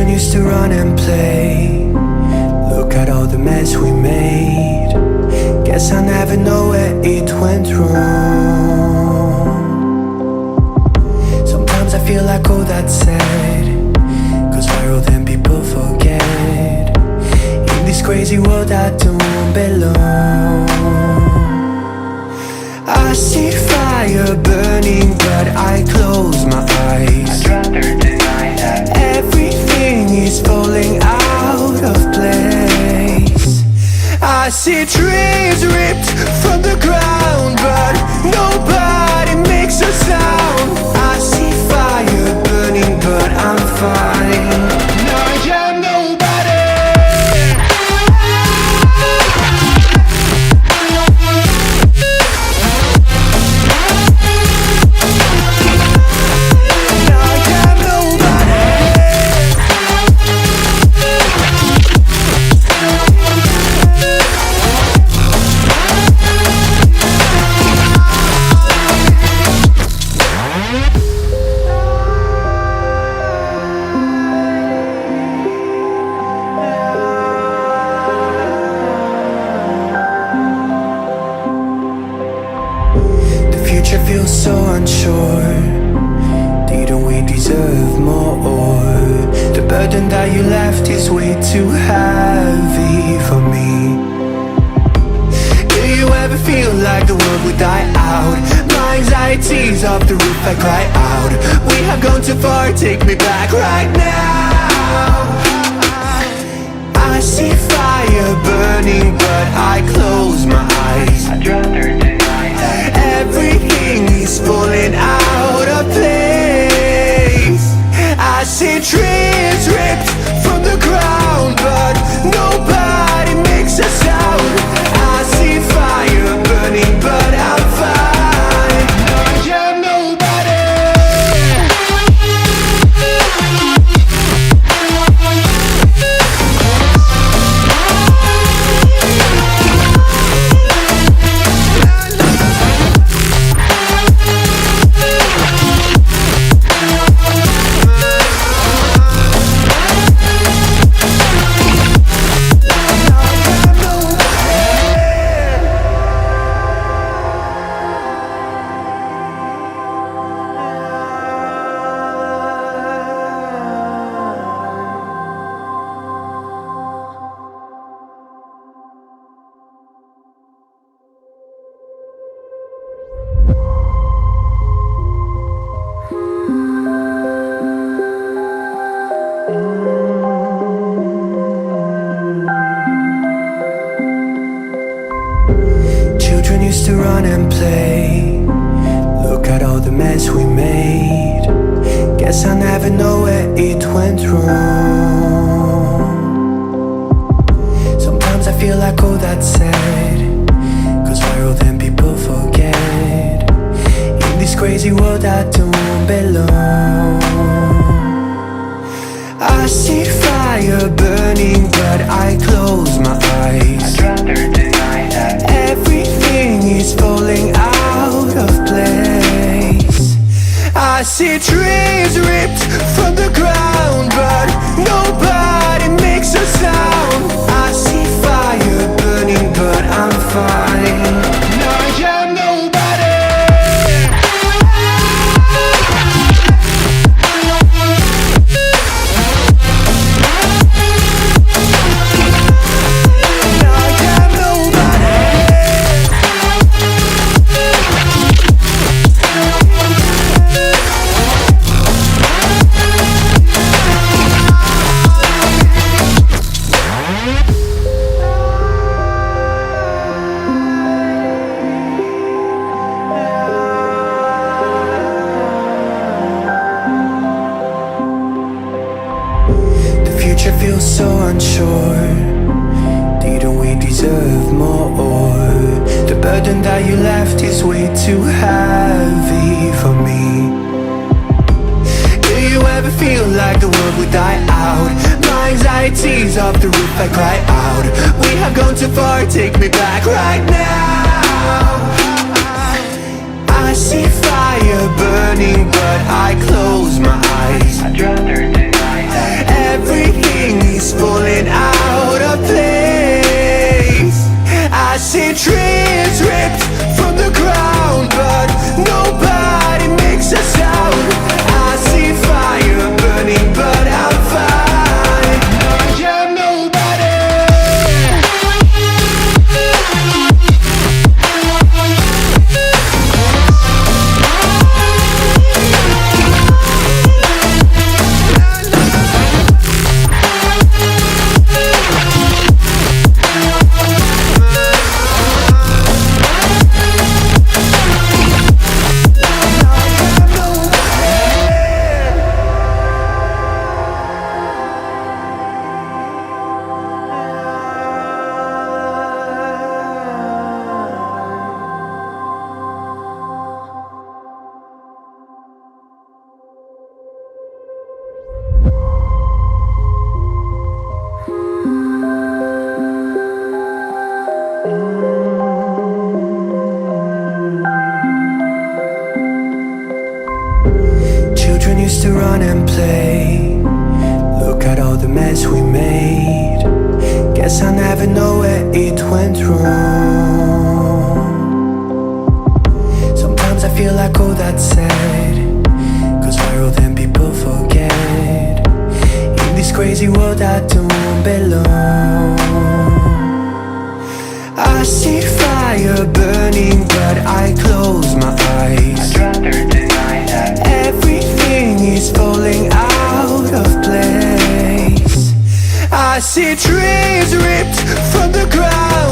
Children used to run and play. Look at all the mess we made. Guess I never know where it went wrong. Sometimes I feel like all that's said, 'cause we're all them people forget. In this crazy world I don't belong. I see fire burning but I close my eyes. I'd rather deny that. Everything is falling out of place. I see trees ripped from the ground but nobody makes a sound. I see fire burning but I'm fine. No, I'm nobody. Feels so unsure. Didn't we deserve more? The burden that you left is way too heavy for me. Do you ever feel like the world would die out? My anxiety's off the roof, I cry out. We have gone too far, take me back right now. I see fire burning but I close my eyes. I'd rather deny that. Everything is falling out of place. I see trees ripped from the ground but nobody makes a sound. I see fire burning but I'm fine. I'm nobody. Children used to run and play. Look at all the mess we made. Guess I never know where it went wrong. Sometimes I feel like all that's said, 'cause we're all them people forget. In this crazy world I don't belong. I see fire burning but I close my eyes. I'd rather deny that. Everything is falling out of place. I see trees ripped from the ground but nobody makes a sound. I see fire burning but I'm fine. No, I'm nobody. Feels so unsure. Didn't we deserve more? The burden that you left is way too heavy for me. Do you ever feel like the world would die out? My anxiety's off the roof, I cry out. We have gone too far, take me back right now. I see fire burning but I close my eyes. I'd rather deny that. Every mess we made. Guess I never know where it went wrong. Sometimes I feel like all that's said, 'cause we're all them people forget. In this crazy world I don't belong. I see fire burning but I close my eyes. I'd rather deny that. Everything is falling out of place. I see trees ripped from the ground,